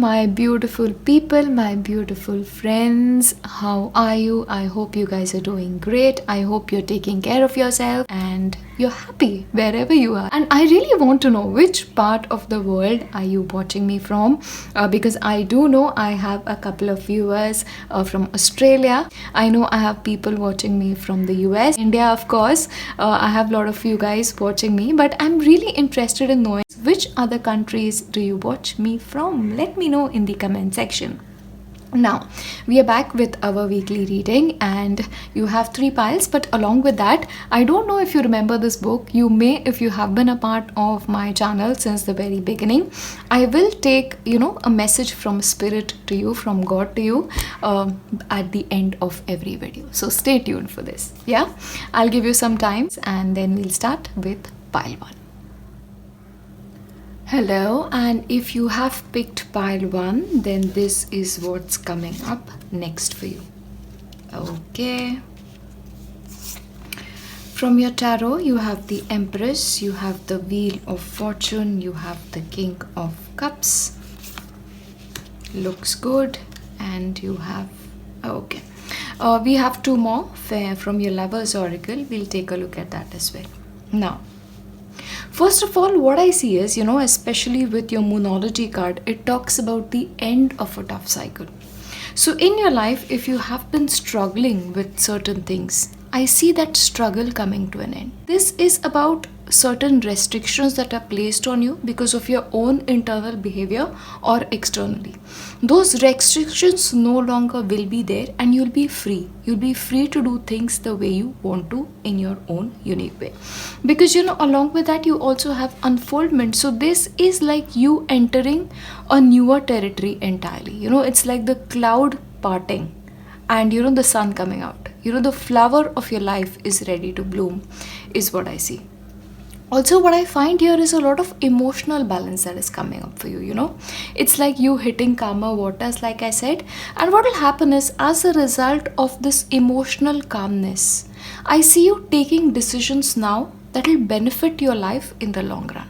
my beautiful people, my beautiful friends. How are you? I hope you guys are doing great. I hope you're taking care of yourself and you're happy wherever you are. And I really want to know which part of the world are you watching me from, because I do know I have a couple of viewers from Australia. I know I have people watching me from the US, India, of course. I have a lot of you guys watching me, but I'm really interested in knowing which other countries do you watch me from. Let me know in the comment section. Now, we are back with our weekly reading and you have 3 piles, but along with that, I don't know if you remember this book. You may, if you have been a part of my channel since the very beginning. I will take, a message from Spirit to you, from God to you, at the end of every video. So stay tuned for this. Yeah, I'll give you some times and then we'll start with pile 1. Hello, and if you have picked pile 1, then this is what's coming up next for you. Okay. From your tarot, you have the Empress, you have the Wheel of Fortune, you have the King of Cups. Looks good. And you have... okay. We have 2 more from your Lover's Oracle. We'll take a look at that as well. Now, first of all, what I see is, especially with your Moonology card, it talks about the end of a tough cycle. So in your life, if you have been struggling with certain things, I see that struggle coming to an end. This is about certain restrictions that are placed on you because of your own internal behavior or externally. Those restrictions no longer will be there and you'll be free. You'll be free to do things the way you want to in your own unique way. Because, along with that, you also have unfoldment. So this is like you entering a newer territory entirely. It's like the cloud parting and, the sun coming out. The flower of your life is ready to bloom, is what I see. Also, what I find here is a lot of emotional balance that is coming up for you, It's like you hitting calmer waters, like I said. And what will happen is, as a result of this emotional calmness, I see you taking decisions now that will benefit your life in the long run.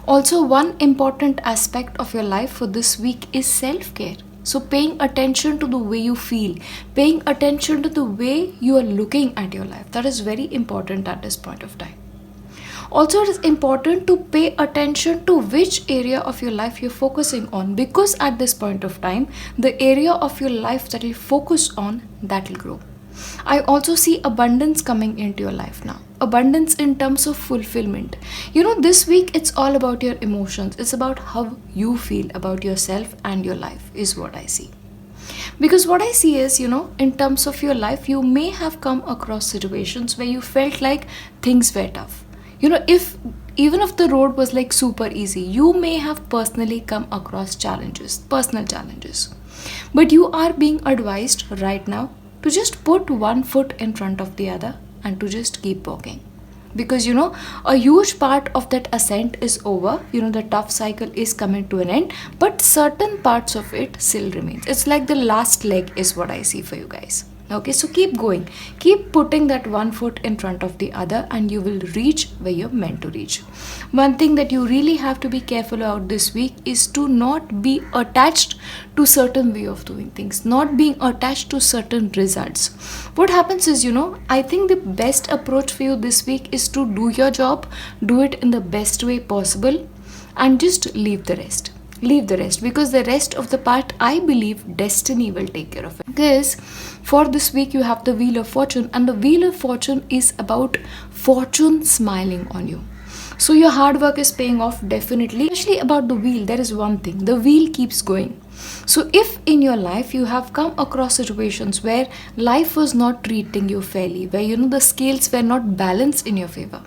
Also, one important aspect of your life for this week is self-care. So paying attention to the way you feel, paying attention to the way you are looking at your life. That is very important at this point of time. Also, it is important to pay attention to which area of your life you're focusing on, because at this point of time, the area of your life that you focus on, that will grow. I also see abundance coming into your life now. Abundance in terms of fulfillment. This week it's all about your emotions. It's about how you feel about yourself and your life is what I see. Because what I see is, in terms of your life, you may have come across situations where you felt like things were tough. Even if the road was like super easy, you may have personally come across challenges, personal challenges. But you are being advised right now to just put one foot in front of the other and to just keep walking. Because, a huge part of that ascent is over. The tough cycle is coming to an end, but certain parts of it still remains. It's like the last leg is what I see for you guys. Okay, so keep going. Keep putting that one foot in front of the other and you will reach where you're meant to reach. One thing that you really have to be careful about this week is to not be attached to certain way of doing things, not being attached to certain results. What happens is, I think the best approach for you this week is to do your job, do it in the best way possible and just leave the rest. Because the rest of the part, I believe destiny will take care of it. Because for this week you have the Wheel of Fortune, and the Wheel of Fortune is about fortune smiling on you. So your hard work is paying off definitely. Especially about the wheel, there is one thing, the wheel keeps going. So if in your life you have come across situations where life was not treating you fairly, where the scales were not balanced in your favor,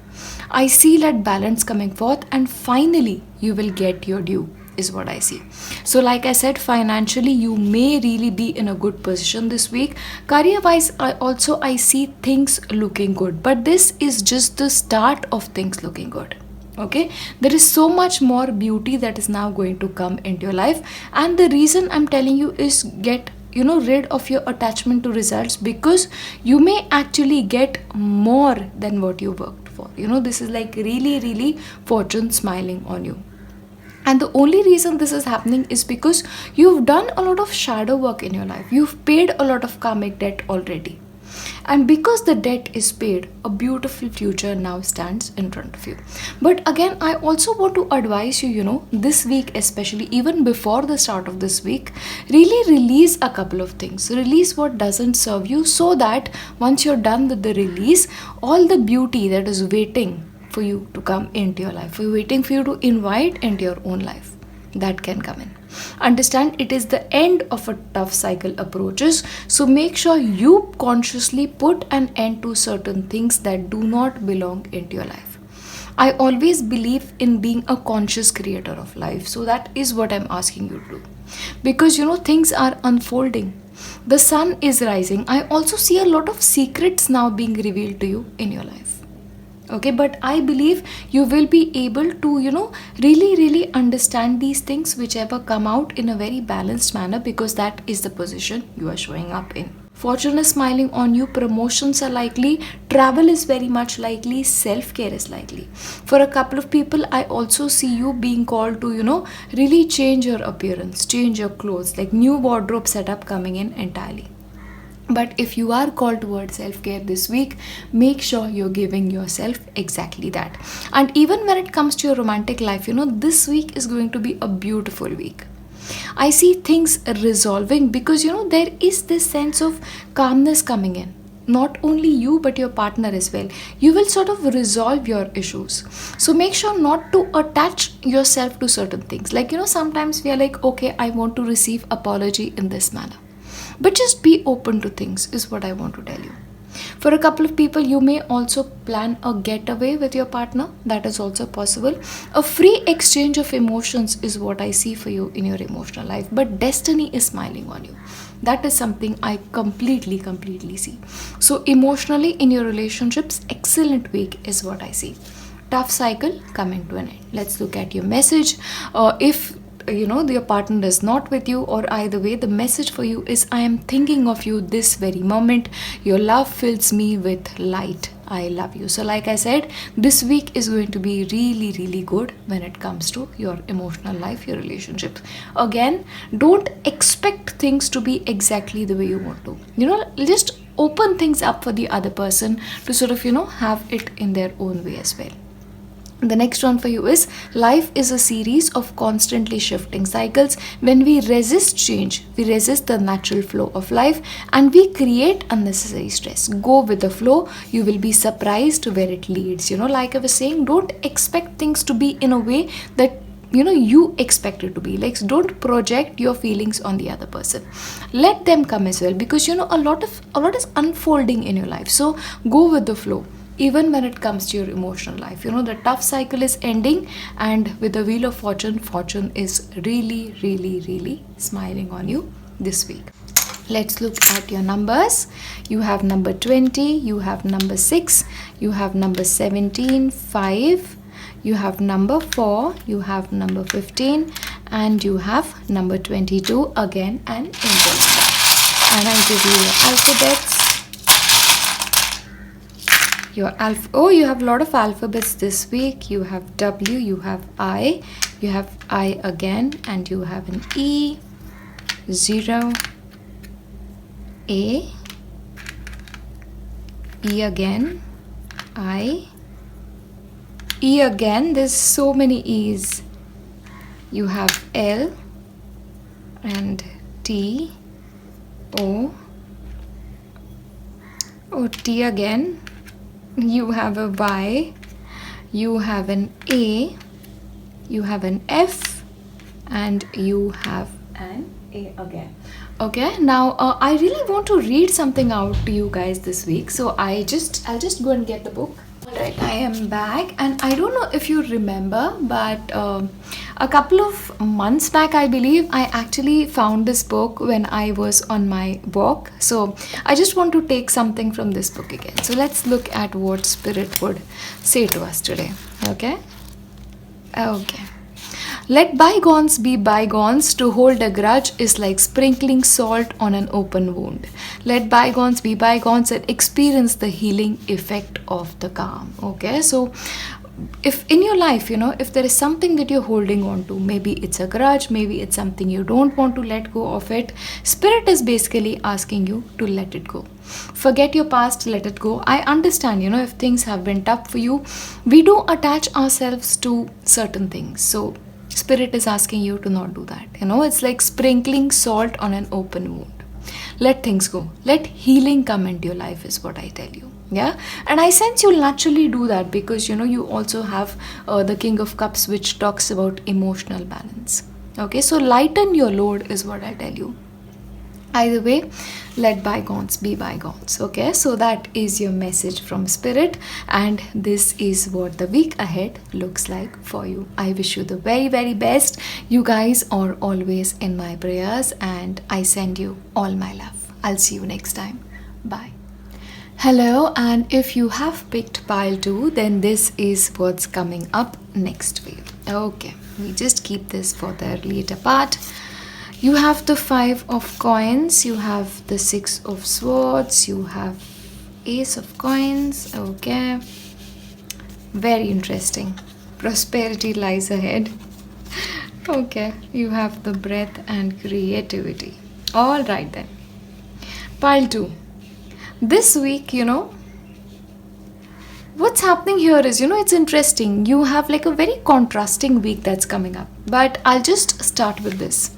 I see that balance coming forth and finally you will get your due, is what I see. So like I said, financially you may really be in a good position this week. Career wise, I see things looking good, but this is just the start of things looking good. Okay, there is so much more beauty that is now going to come into your life, and the reason I'm telling you is get rid of your attachment to results, because you may actually get more than what you worked for. This is like really fortune smiling on you. And the only reason this is happening is because you've done a lot of shadow work in your life. You've paid a lot of karmic debt already. And because the debt is paid, a beautiful future now stands in front of you. But again, I also want to advise you, this week, especially even before the start of this week, really release a couple of things. Release what doesn't serve you, so that once you're done with the release, all the beauty that is waiting for you to come into your life, waiting for you to invite into your own life, that can come in. Understand, it is the end of a tough cycle approaches, so make sure you consciously put an end to certain things that do not belong into your life. I always believe in being a conscious creator of life, so that is what I'm asking you to do. Because things are unfolding, the sun is rising. I also see a lot of secrets now being revealed to you in your life. Okay, but I believe you will be able to really understand these things, whichever come out, in a very balanced manner, because that is the position you are showing up in. Fortune is smiling on you, promotions are likely, travel is very much likely, self-care is likely. For a couple of people, I also see you being called to really change your appearance, change your clothes, like new wardrobe setup coming in entirely. But if you are called towards self-care this week, make sure you're giving yourself exactly that. And even when it comes to your romantic life, this week is going to be a beautiful week. I see things resolving, because there is this sense of calmness coming in. Not only you, but your partner as well. You will sort of resolve your issues. So make sure not to attach yourself to certain things. Like, sometimes we are like, okay, I want to receive apology in this manner. But just be open to things is what I want to tell you. For a couple of people, you may also plan a getaway with your partner. That is also possible. A free exchange of emotions is what I see for you in your emotional life. But destiny is smiling on you. That is something I completely see. So emotionally in your relationships, excellent week is what I see. Tough cycle coming to an end. Let's look at your message. If your partner is not with you, or either way, the message for you is, I am thinking of you this very moment. Your love fills me with light. I love you. So like I said, this week is going to be really good when it comes to your emotional life, your relationships. Again, don't expect things to be exactly the way you want to. Just open things up for the other person to sort of have it in their own way as well. The next one for you is, life is a series of constantly shifting cycles. When we resist change, we resist the natural flow of life, and we create unnecessary stress. Go with the flow. You will be surprised where it leads. Like I was saying, don't expect things to be in a way that you expect it to be. Like, don't project your feelings on the other person. Let them come as well, because a lot is unfolding in your life. So go with the flow. Even when it comes to your emotional life, the tough cycle is ending, and with the wheel of fortune is really smiling on you this week. Let's look at your numbers. You have number 20, you have number 6, you have number 17, 5, you have number 4, you have number 15, and you have number 22, again an angel. And I'll give you your alphabets. You have a lot of alphabets this week. You have W, you have I, you have I again, and you have an E, 0, A, E again, I, E again. There's so many E's. You have L and T, O, T again. You have a Y, you have an A, you have an F, and you have an A again. Okay, now I really want to read something out to you guys this week, so I'll just go and get the book. Alright, I am back, and I don't know if you remember, but a couple of months back, I believe, I actually found this book when I was on my walk. So I just want to take something from this book again. So let's look at what Spirit would say to us today. Okay. Let bygones be bygones. To hold a grudge is like sprinkling salt on an open wound. Let bygones be bygones and experience the healing effect of the calm. Okay, so if in your life, if there is something that you're holding on to, maybe it's a grudge, maybe it's something you don't want to let go of it, spirit is basically asking you to let it go. Forget your past, let it go. I understand, if things have been tough for you, we do attach ourselves to certain things. So spirit is asking you to not do that. It's like sprinkling salt on an open wound. Let things go. Let healing come into your life is what I tell you. Yeah, and I sense you'll naturally do that because you also have the King of Cups, which talks about emotional balance. Okay, so lighten your load is what I tell you. Either way, let bygones be bygones. Okay, so that is your message from spirit, and this is what the week ahead looks like for you. I wish you the very, very best. You guys are always in my prayers, and I send you all my love. I'll see you next time. Bye. Hello, and if you have picked pile 2, then this is what's coming up next week. Okay, we just keep this for the later part. You have the 5 of coins, you have the 6 of swords, you have ace of coins. Okay, very interesting. Prosperity lies ahead. Okay, you have the breath and creativity. All right then. Pile 2. This week, what's happening here is, it's interesting. You have like a very contrasting week that's coming up. But I'll just start with this.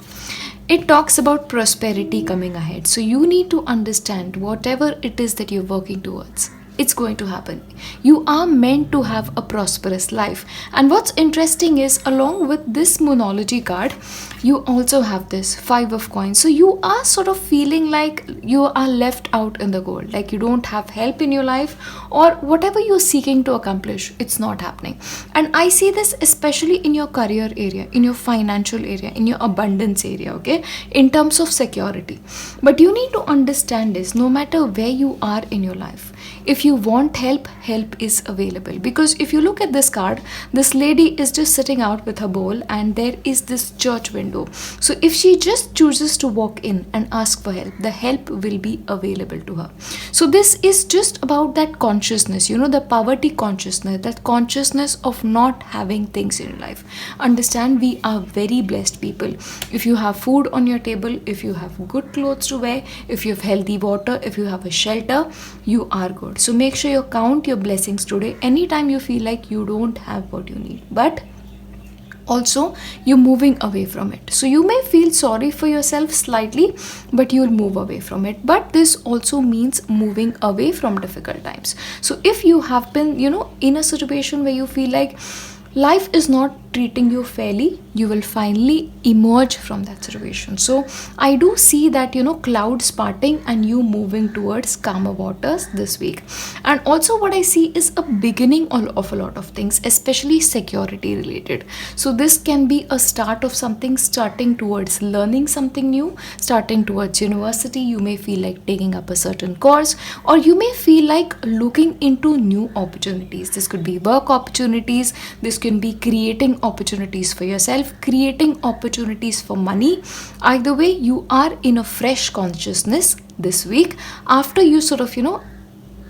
It talks about prosperity coming ahead. So you need to understand whatever it is that you're working towards, it's going to happen. You are meant to have a prosperous life. And what's interesting is, along with this Moonology card, you also have this 5 of coins. So you are sort of feeling like you are left out in the cold, like you don't have help in your life, or whatever you're seeking to accomplish, it's not happening. And I see this especially in your career area, in your financial area, in your abundance area, okay, in terms of security. But you need to understand this, no matter where you are in your life, if you want help, help is available. Because if you look at this card, this lady is just sitting out with her bowl, and there is this church window. So if she just chooses to walk in and ask for help, the help will be available to her. So this is just about that consciousness, the poverty consciousness, that consciousness of not having things in your life. Understand, we are very blessed people. If you have food on your table, if you have good clothes to wear, if you have healthy water, if you have a shelter, you are good. So make sure you count your blessings today anytime you feel like you don't have what you need. But also, you're moving away from it. So you may feel sorry for yourself slightly, but you'll move away from it. But this also means moving away from difficult times. So if you have been, in a situation where you feel like life is not treating you fairly, you will finally emerge from that situation. So I do see that, clouds parting and you moving towards calmer waters this week. And also what I see is a beginning of a lot of things, especially security related. So this can be a start of something, starting towards learning something new, starting towards university. You may feel like taking up a certain course, or you may feel like looking into new opportunities. This could be work opportunities, this can be creating opportunities for yourself, creating opportunities for money. Either way, you are in a fresh consciousness this week after you sort of,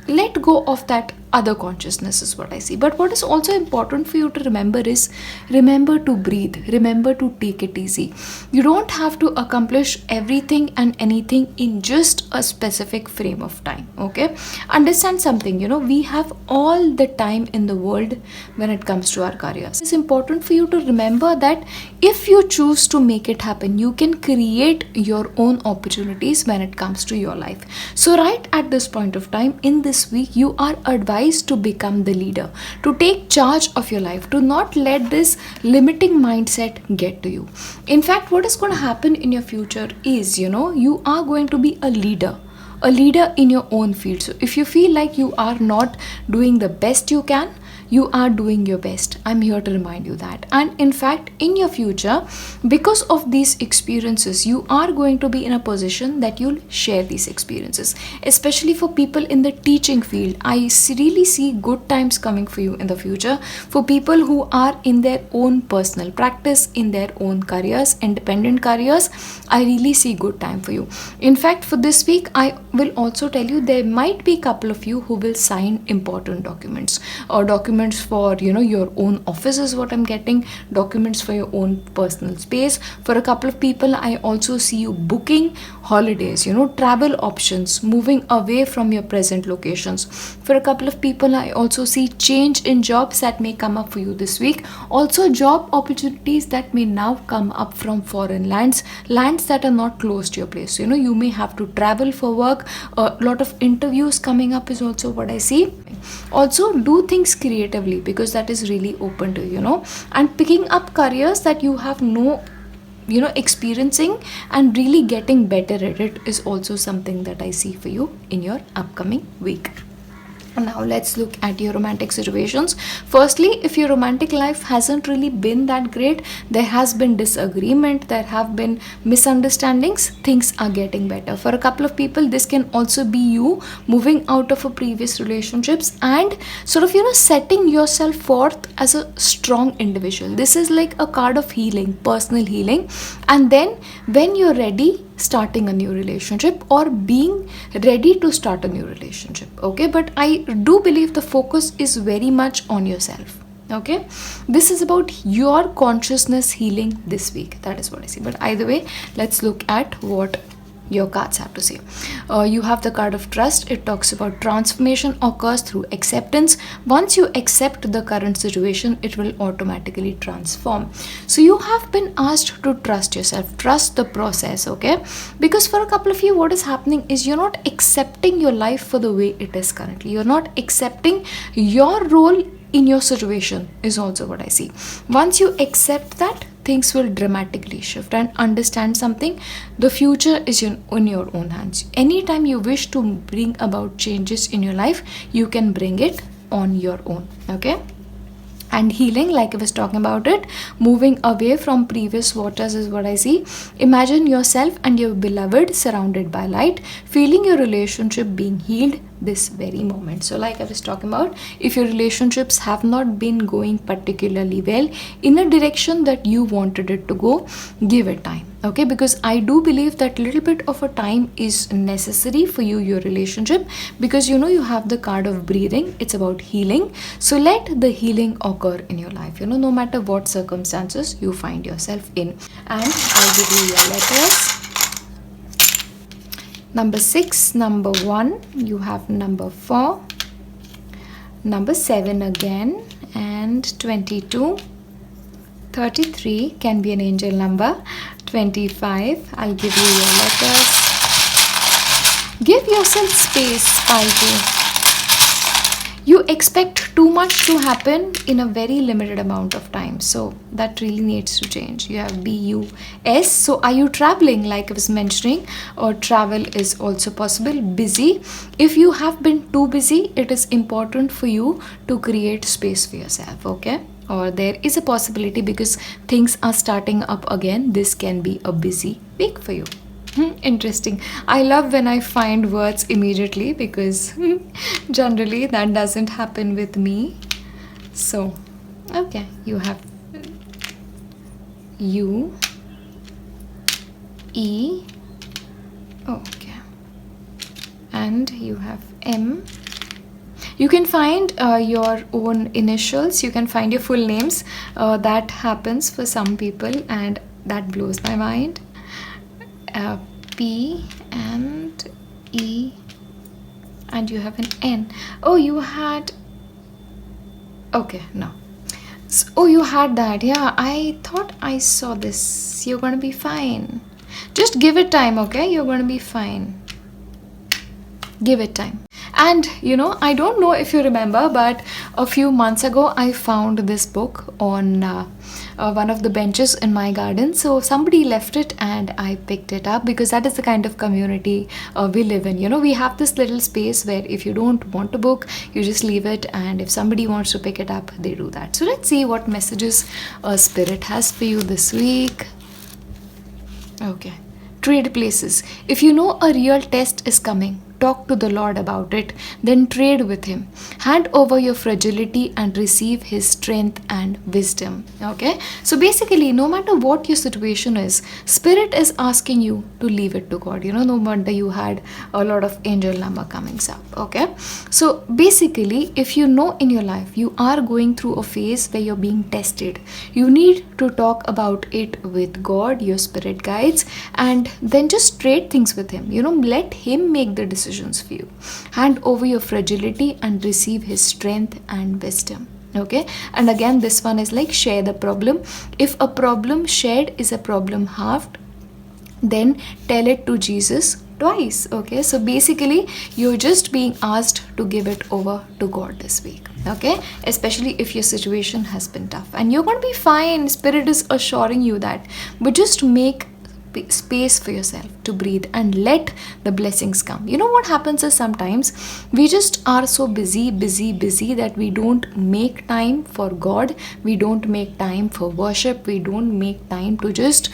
let go of that other consciousness is what I see. But what is also important for you to remember is, remember to breathe, remember to take it easy. You don't have to accomplish everything and anything in just a specific frame of time, okay? Understand something, we have all the time in the world when it comes to our careers. It's important for you to remember that if you choose to make it happen, you can create your own opportunities when it comes to your life. So right at this point of time, in this week, you are advised to become the leader, to take charge of your life, to not let this limiting mindset get to you. In fact, what is going to happen in your future is, you are going to be a leader in your own field. So if you feel like you are not doing the best you can, you are doing your best. I'm here to remind you that. And in fact, in your future, because of these experiences, you are going to be in a position that you'll share these experiences, especially for people in the teaching field. I really see good times coming for you in the future. For people who are in their own personal practice, in their own careers, independent careers, I really see good time for you. In fact, for this week, I will also tell you there might be a couple of you who will sign important documents, or documents documents for, your own office is what I'm getting, documents for your own personal space. For a couple of people, I also see you booking holidays, travel options, moving away from your present locations. For a couple of people, I also see change in jobs that may come up for you this week. Also, job opportunities that may now come up from foreign lands that are not close to your place. You may have to travel for work. A lot of interviews coming up is also what I see. Also, do things creatively, because that is really open to and picking up careers that you have no experiencing and really getting better at it is also something that I see for you in your upcoming week. Now let's look at your romantic situations. Firstly, if your romantic life hasn't really been that great, there has been disagreement, there have been misunderstandings, things are getting better. For a couple of people, this can also be you moving out of a previous relationships and sort of setting yourself forth as a strong individual. This is like a card of healing, personal healing, and then when you're ready, starting a new relationship or being ready to start a new relationship. Okay, but I do believe the focus is very much on yourself. Okay, this is about your consciousness healing this week. That is what I see. But either way, let's look at what your cards have to say. You have the card of trust. It talks about transformation occurs through acceptance. Once you accept the current situation, it will automatically transform. So you have been asked to trust yourself, trust the process. Okay, because for a couple of you, what is happening is you're not accepting your life for the way it is currently. You're not accepting your role in your situation is also what I see. Once you accept that, things will dramatically shift and understand something. The future is in your own hands. Anytime you wish to bring about changes in your life, you can bring it on your own. Okay. And healing, like I was talking about it, moving away from previous waters is what I see. Imagine yourself and your beloved surrounded by light, feeling your relationship being healed this very moment. So like I was talking about, if your relationships have not been going particularly well in a direction that you wanted it to go, give it time. Okay, because I do believe that little bit of a time is necessary for your relationship, because you have the card of breathing. It's about healing. So let the healing occur in your life, no matter what circumstances you find yourself in. And I'll give you your letters. Number 6, number 1, you have number 4, number 7 again, and 22. 33 can be an angel number. 25, I'll give you your letters. Give yourself space, Spiky. You expect too much to happen in a very limited amount of time, so that really needs to change. You have BUS. So are you traveling, like I was mentioning, or travel is also possible? Busy. If you have been too busy, it is important for you to create space for yourself. Okay, or there is a possibility, because things are starting up again, this can be a busy week for you. Interesting. I love when I find words immediately, because generally that doesn't happen with me. So okay, you have U E, okay, and you have M. You can find your own initials, you can find your full names. That happens for some people and that blows my mind. P and E, and you have an N. Oh, you had, okay, no. So, oh, you had that. Yeah, I thought I saw this. You're gonna be fine. Just give it time, okay? You're gonna be fine. Give it time. And I don't know if you remember, but a few months ago I found this book on one of the benches in my garden. So somebody left it and I picked it up, because that is the kind of community we live in. We have this little space where if you don't want a book, you just leave it, and if somebody wants to pick it up, they do that. So let's see what messages Spirit has for you this week. Okay. Trade places. If you know a real test is coming, talk to the Lord about it, then trade with Him. Hand over your fragility and receive His strength and wisdom. Okay, so basically, no matter what your situation is, Spirit is asking you to leave it to God. No wonder you had a lot of angel number coming up. Okay, so basically, if you know in your life you are going through a phase where you're being tested, you need to talk about it with God, your spirit guides, and then just trade things with Him. Let Him make the decisions for you. Hand over your fragility and receive His strength and wisdom. Okay, and again, this one is like share the problem. If a problem shared is a problem halved, then tell it to Jesus twice. Okay, so basically you're just being asked to give it over to God this week. Okay, especially if your situation has been tough, and you're going to be fine. Spirit is assuring you that, but just make space for yourself to breathe and let the blessings come. What happens is sometimes we just are so busy that we don't make time for God, we don't make time for worship, we don't make time to just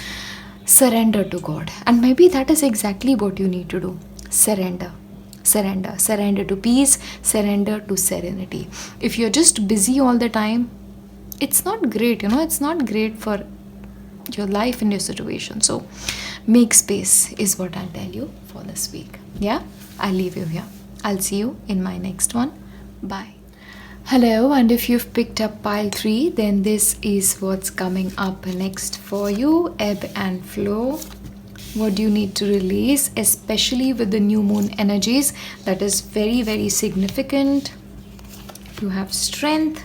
surrender to God. And maybe that is exactly what you need to do. Surrender to peace, surrender to serenity. If you're just busy all the time, it's not great. It's not great for your life and your situation. So make space is what I'll tell you for this week. Yeah, I'll leave you here. I'll see you in my next one. Bye. Hello, and if you've picked up pile 3, then this is what's coming up next for you. Ebb and flow. What do you need to release, especially with the new moon energies? That is very, very significant. You have strength.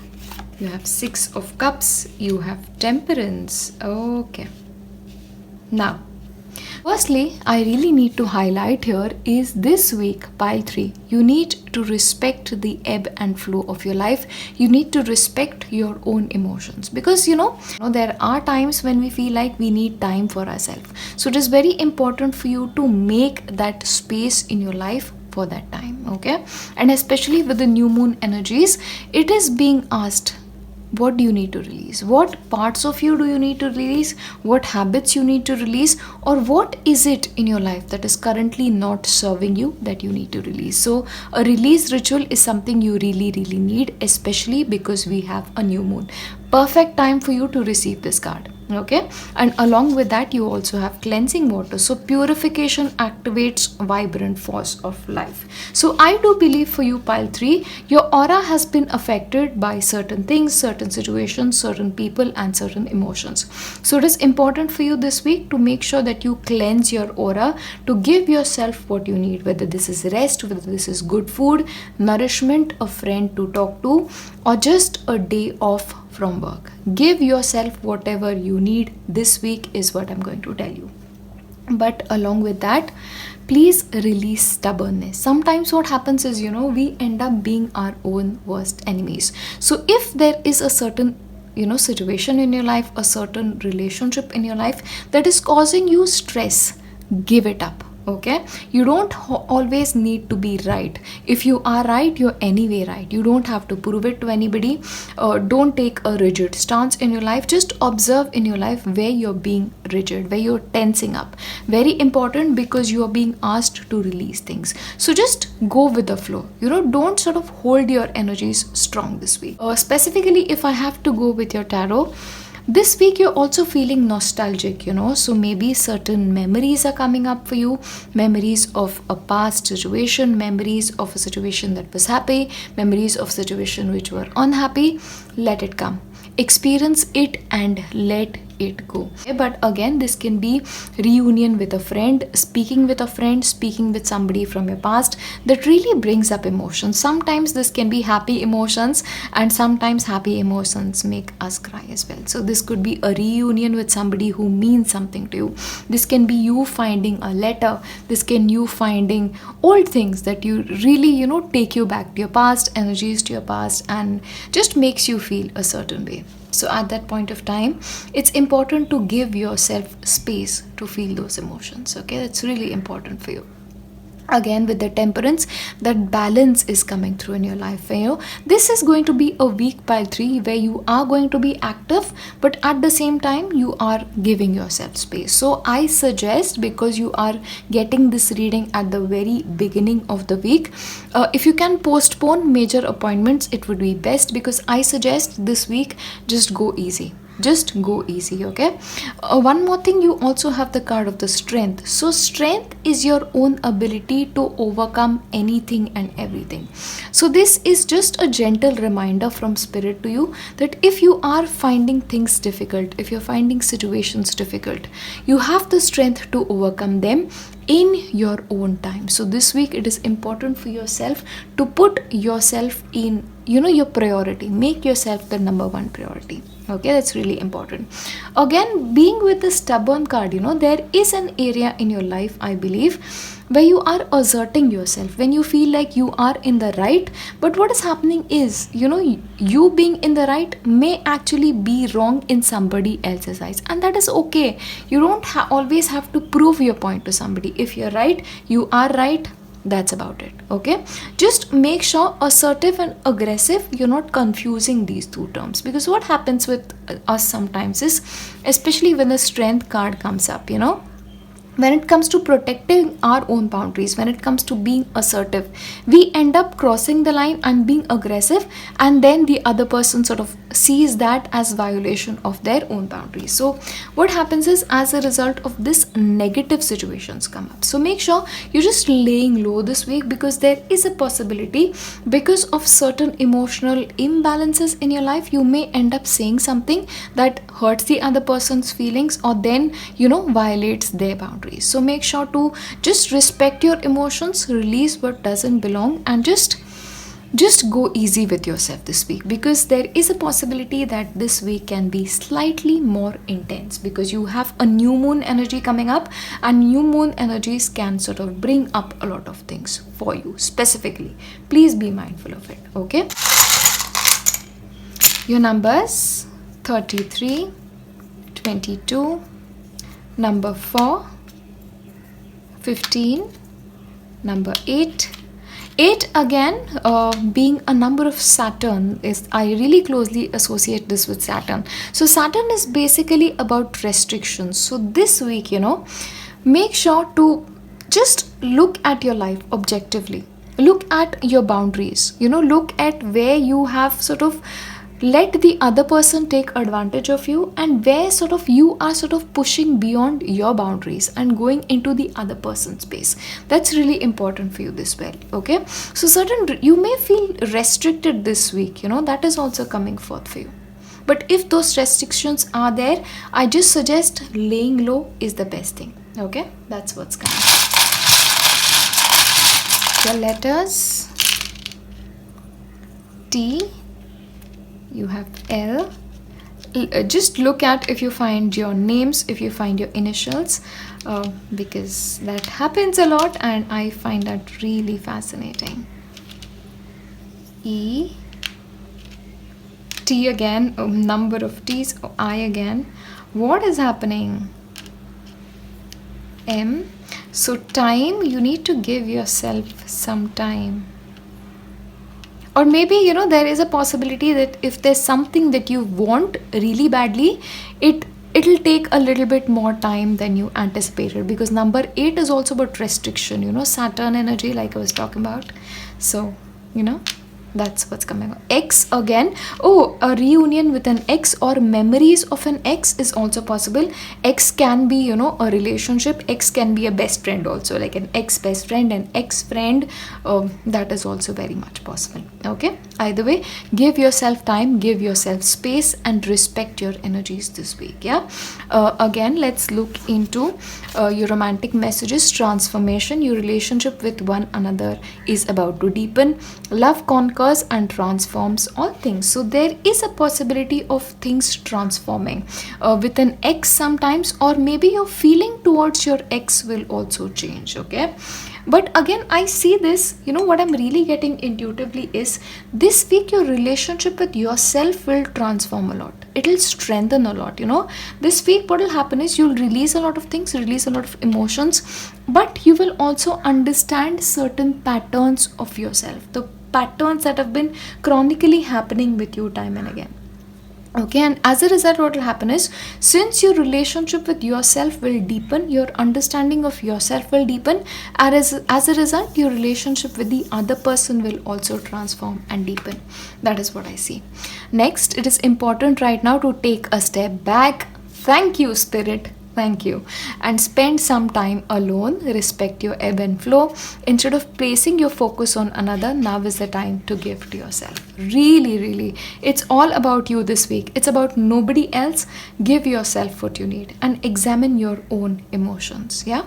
You have 6 of cups. You have temperance. Okay. Now, firstly, I really need to highlight here is this week, pile 3, you need to respect the ebb and flow of your life. You need to respect your own emotions, because there are times when we feel like we need time for ourselves. So it is very important for you to make that space in your life for that time. Okay, and especially with the new moon energies, it is being asked, what do you need to release? What parts of you do you need to release? What habits you need to release? Or what is it in your life that is currently not serving you that you need to release? So a release ritual is something you really, really need, especially because we have a new moon. Perfect time for you to receive this card. Okay, and along with that you also have cleansing water. So purification activates vibrant force of life. So I do believe for you, pile 3, your aura has been affected by certain things, certain situations, certain people, and certain emotions. So it is important for you this week to make sure that you cleanse your aura, to give yourself what you need, whether this is rest, whether this is good food, nourishment, a friend to talk to, or just a day off from work. Give yourself whatever you need this week is what I'm going to tell you. But along with that, please release stubbornness. Sometimes what happens is, we end up being our own worst enemies. So if there is a certain situation in your life, a certain relationship in your life that is causing you stress, give it up. Okay, you don't always need to be right. If you are right, you're anyway right. You don't have to prove it to anybody. Don't take a rigid stance in your life. Just observe in your life where you're being rigid, where you're tensing up. Very important, because you are being asked to release things. So just go with the flow. Don't sort of hold your energies strong this week. Specifically, if I have to go with your tarot, this week you're also feeling nostalgic, so maybe certain memories are coming up for you, memories of a past situation, memories of a situation that was happy, memories of situation which were unhappy. Let it come. Experience it and let it go. But again, this can be reunion with a friend, speaking with somebody from your past that really brings up emotions. Sometimes this can be happy emotions, and sometimes happy emotions make us cry as well. So this could be a reunion with somebody who means something to you. This can be you finding a letter. This can you finding old things that you really take you back to your past, energies to your past, and just makes you feel a certain way. So at that point of time, it's important to give yourself space to feel those emotions. Okay, that's really important for you. Again with the temperance, that balance is coming through in your life. This is going to be a week pile 3 where you are going to be active, but at the same time you are giving yourself space. So I suggest, because you are getting this reading at the very beginning of the week, if you can postpone major appointments, it would be best, because I suggest this week just go easy. Just go easy. Okay. One more thing, you also have the card of the strength. So strength is your own ability to overcome anything and everything. So this is just a gentle reminder from spirit to you that if you are finding things difficult, if you're finding situations difficult, you have the strength to overcome them in your own time. So this week it is important for yourself to put yourself in, your priority. Make yourself the number one priority. Okay, that's really important. Again, being with the stubborn card, there is an area in your life, I believe, where you are asserting yourself, when you feel like you are in the right, but what is happening is, you being in the right may actually be wrong in somebody else's eyes, and that is okay. You don't always have to prove your point to somebody. If you're right, you are right. That's about it. Okay, just make sure assertive and aggressive, you're not confusing these two terms, because what happens with us sometimes is, especially when the strength card comes up, when it comes to protecting our own boundaries, when it comes to being assertive, we end up crossing the line and being aggressive, and then the other person sort of sees that as violation of their own boundaries. So what happens is, as a result of this, negative situations come up. So make sure you're just laying low this week, because there is a possibility, because of certain emotional imbalances in your life, you may end up saying something that hurts the other person's feelings, or then violates their boundaries. So make sure to just respect your emotions, release what doesn't belong, and just go easy with yourself this week, because there is a possibility that this week can be slightly more intense, because you have a new moon energy coming up, and new moon energies can sort of bring up a lot of things for you specifically. Please be mindful of it. Okay, your numbers: 33, 22, number 4, 15, number 8. 8 again, being a number of Saturn, is, I really closely associate this with Saturn. So Saturn is basically about restrictions. So this week, make sure to just look at your life objectively. Look at your boundaries. Look at where you have sort of let the other person take advantage of you, and where sort of you are sort of pushing beyond your boundaries and going into the other person's space. That's really important for you this well. Okay, so you may feel restricted this week, that is also coming forth for you. But if those restrictions are there, I just suggest laying low is the best thing. Okay, that's what's coming. Your letters: T, you have L. Just look at if you find your names, if you find your initials, because that happens a lot, and I find that really fascinating. E, T again, a number of T's. I again. What is happening? M. So time, you need to give yourself some time. Or maybe, there is a possibility that if there's something that you want really badly, it'll take a little bit more time than you anticipated, because number 8 is also about restriction, Saturn energy, like I was talking about. So, that's what's coming up. X again. Oh, a reunion with an ex or memories of an ex is also possible. X can be, a relationship. X can be a best friend also, like an ex-best friend, an ex-friend. That is also very much possible. Okay. Either way, give yourself time, give yourself space, and respect your energies this week. Yeah. Again, let's look into your romantic messages. Transformation. Your relationship with one another is about to deepen. Love conquer occurs and transforms all things. So there is a possibility of things transforming with an ex sometimes, or maybe your feeling towards your ex will also change. Okay, but again, I see this, what I'm really getting intuitively is this week your relationship with yourself will transform a lot. It will strengthen a lot. This week, what will happen is you'll release a lot of things, release a lot of emotions, but you will also understand certain patterns of yourself, the patterns that have been chronically happening with you time and again. Okay, and as a result, what will happen is, since your relationship with yourself will deepen, your understanding of yourself will deepen, as a result, your relationship with the other person will also transform and deepen. That is what I see. Next, it is important right now to take a step back. Thank you, Spirit. Thank you. And spend some time alone. Respect your ebb and flow. Instead of placing your focus on another, now is the time to give to yourself. Really, really. It's all about you this week. It's about nobody else. Give yourself what you need and examine your own emotions. Yeah.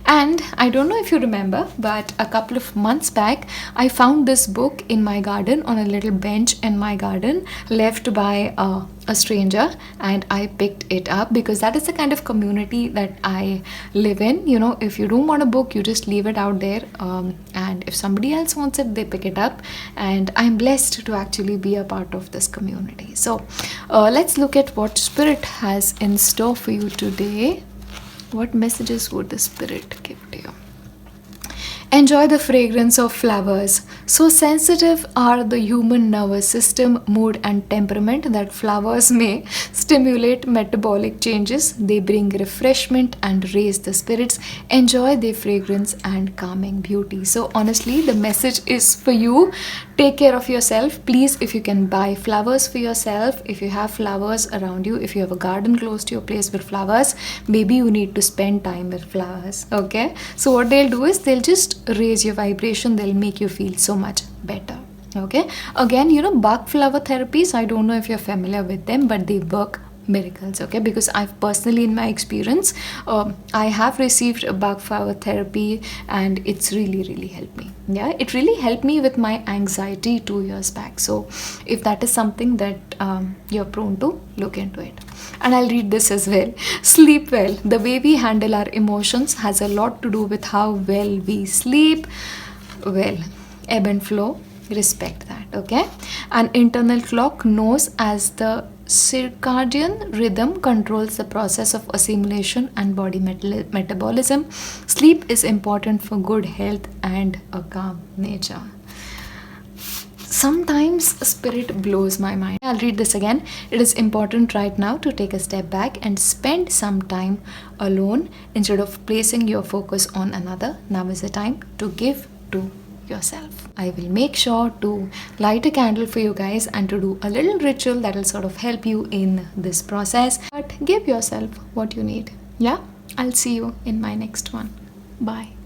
And I don't know if you remember, but a couple of months back, I found this book in my garden on a little bench in my garden left by a stranger, and I picked it up because that is the kind of community that I live in. If you don't want a book, you just leave it out there, and if somebody else wants it, they pick it up, and I'm blessed to actually be a part of this community. So let's look at what Spirit has in store for you today. What messages would the Spirit give to you? Enjoy the fragrance of flowers. So sensitive are the human nervous system, mood and temperament that flowers may stimulate metabolic changes. They bring refreshment and raise the spirits. Enjoy their fragrance and calming beauty. So honestly, the message is for you. Take care of yourself. Please, if you can buy flowers for yourself, if you have flowers around you, if you have a garden close to your place with flowers, maybe you need to spend time with flowers. Okay, so what they'll do is they'll just raise your vibration. They'll make you feel so much better. Okay, again, Bach flower therapies, I don't know if you're familiar with them, but they work miracles. Okay, because I've personally, in my experience, I have received a Bach flower therapy, and it's really helped me. Yeah, it really helped me with my anxiety 2 years back. So if that is something that you're prone to, look into it. And I'll read this as well. Sleep well. The way we handle our emotions has a lot to do with how well we sleep. Well, ebb and flow, respect that. Okay, an internal clock knows as the circadian rhythm controls the process of assimilation and body metabolism. Sleep is important for good health and a calm nature. Sometimes Spirit blows my mind. I'll read this again. It is important right now to take a step back and spend some time alone instead of placing your focus on another. Now is the time to give to yourself. I will make sure to light a candle for you guys and to do a little ritual that will sort of help you in this process. But give yourself what you need. Yeah, I'll see you in my next one. Bye.